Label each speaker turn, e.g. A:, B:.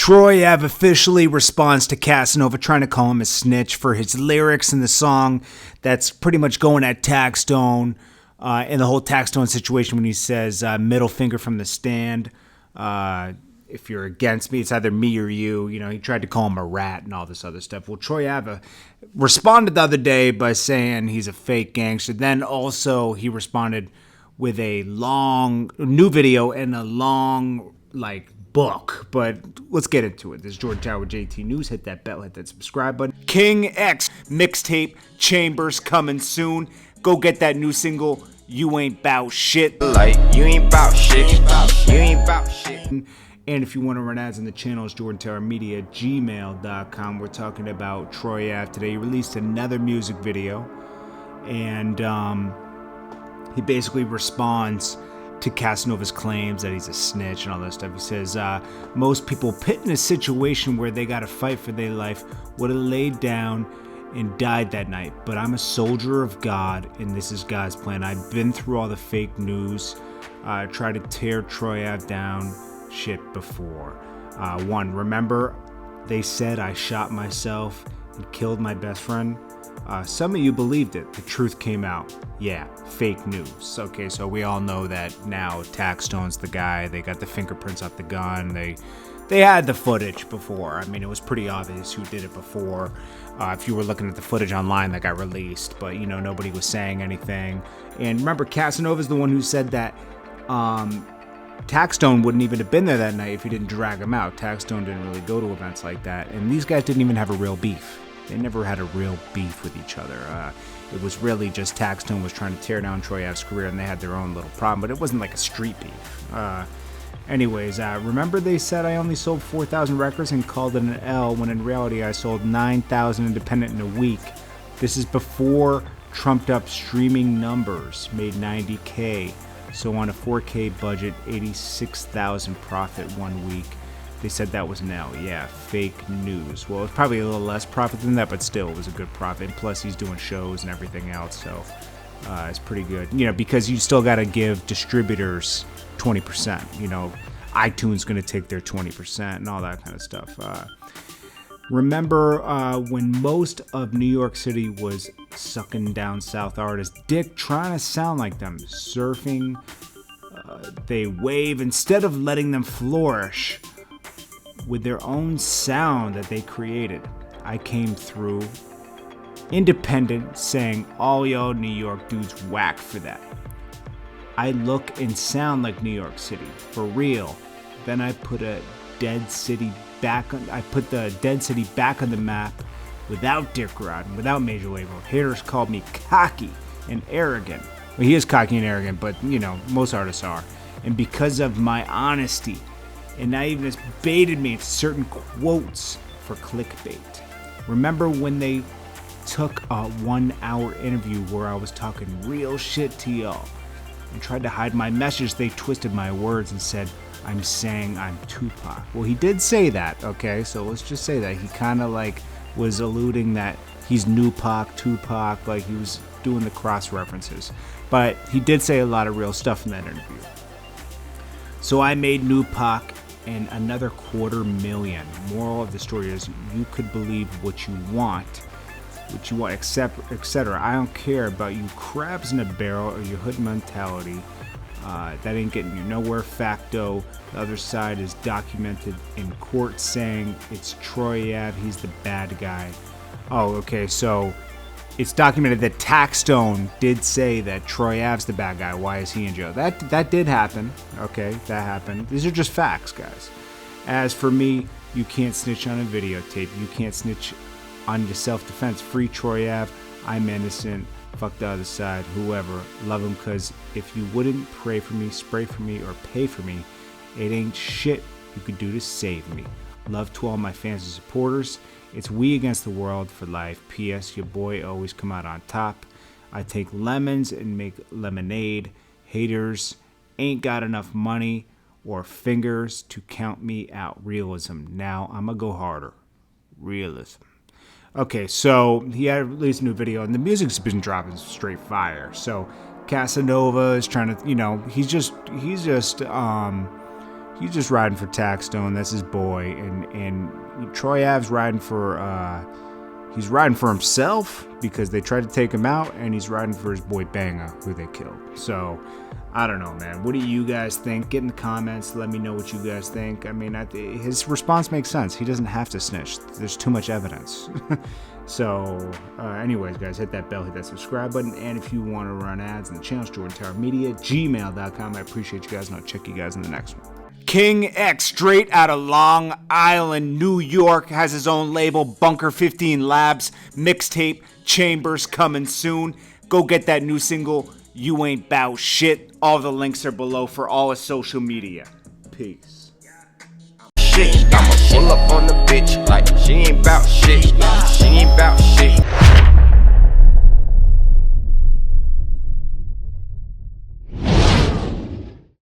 A: Troy Ave officially responds to Casanova trying to call him a snitch for his lyrics in the song that's pretty much going at Taxstone and the whole Taxstone situation when he says middle finger from the stand. If you're against me, it's either me or you. You know, he tried to call him a rat and all this other stuff. Well, Troy Ave responded the other day by saying he's a fake gangster. Then also he responded with a long new video and a long book. But let's get into it. This is Jordan Tower with JT News. Hit that bell, hit that subscribe button. King X mixtape Chambers coming soon. Go get that new single. You ain't bout shit.
B: Like you ain't bout shit. You ain't bout shit.
A: And if you want to run ads on the channel, it's jordantowermedia@gmail.com. We're talking about Troy Ave today. He released another music video, and he basically responds to Casanova's claims that he's a snitch and all that stuff. He says, most people put in a situation where they got to fight for their life would have laid down and died that night. But I'm a soldier of God, and this is God's plan. I've been through all the fake news, tried to tear Troy Ave down shit before. One, remember they said I shot myself and killed my best friend? Some of you believed it. The truth came out. Yeah, fake news. Okay, so we all know that now. Taxstone's the guy. They got the fingerprints off the gun. They had the footage before. I mean, it was pretty obvious who did it before. If you were looking at the footage online that got released, but you know, nobody was saying anything. And remember, Casanova's the one who said that Taxstone wouldn't even have been there that night if he didn't drag him out. Taxstone didn't really go to events like that. And these guys didn't even have a real beef. They never had a real beef with each other. It was really just Taxstone was trying to tear down Troy Ave's career, and they had their own little problem. But it wasn't like a street beef. Anyways, remember they said I only sold 4,000 records and called it an L, when in reality I sold 9,000 independent in a week. This is before trumped up streaming numbers made 90K. So on a 4K budget, 86,000 profit 1 week. They said that was an L. Yeah, fake news. Well, it's probably a little less profit than that, but still, it was a good profit. Plus, he's doing shows and everything else, so it's pretty good. You know, because you still got to give distributors 20%. You know, iTunes going to take their 20% and all that kind of stuff. Remember when most of New York City was sucking down South artists, dick trying to sound like them, surfing, they wave instead of letting them flourish with their own sound that they created. I came through independent saying all y'all New York dudes whack for that. I look and sound like New York City, for real. Then I put the dead city back on the map without Dick Rod, without Major Label. Haters called me cocky and arrogant. Well, he is cocky and arrogant, but you know, most artists are. And because of my honesty, and naivness baited me into certain quotes for clickbait. Remember when they took a 1 hour interview where I was talking real shit to y'all and tried to hide my message? They twisted my words and said I'm saying I'm Tupac. Well, he did say that, okay? So let's just say that. He kind of was alluding that he's New Pac, Tupac, like he was doing the cross references. But he did say a lot of real stuff in that interview. So I made New Pac and another 250,000. Moral of the story is you could believe what you want, etc. I don't care about you crabs in a barrel or your hood mentality. That ain't getting you nowhere. Facto, the other side is documented in court saying it's Troy Ave, he's the bad guy. Oh, okay, so it's documented that Taxstone did say that Troy Ave's the bad guy. Why is he in jail? That did happen. Okay, that happened. These are just facts, guys. As for me, you can't snitch on a videotape. You can't snitch on your self-defense. Free Troy Ave. I'm innocent. Fuck the other side. Whoever. Love him, because if you wouldn't pray for me, spray for me, or pay for me, it ain't shit you could do to save me. Love to all my fans and supporters. It's we against the world for life. P.S. Your boy always come out on top. I take lemons and make lemonade. Haters ain't got enough money or fingers to count me out. Realism. Now I'ma go harder. Realism. Okay, so he had released a new video, and the music's been dropping straight fire. So Casanova is trying to, you know, he's just he's just riding for Taxstone. That's his boy. And Troy Ave's riding for he's riding for himself because they tried to take him out, and he's riding for his boy Banga, who they killed. So I don't know, man. What do you guys think? Get in the comments. Let me know what you guys think. I mean, his response makes sense. He doesn't have to snitch. There's too much evidence. So, anyways, guys, hit that bell, hit that subscribe button. And if you want to run ads in the channel, jordantowermedia@gmail.com. I appreciate you guys, and I'll check you guys in the next one. King X, straight out of Long Island, New York, has his own label, Bunker 15 Labs, mixtape, Chambers, coming soon. Go get that new single, You Ain't Bout Shit. All the links are below for all his social media. Peace.
B: Shit, I'ma pull up on the bitch like she ain't bout shit. She ain't bout shit.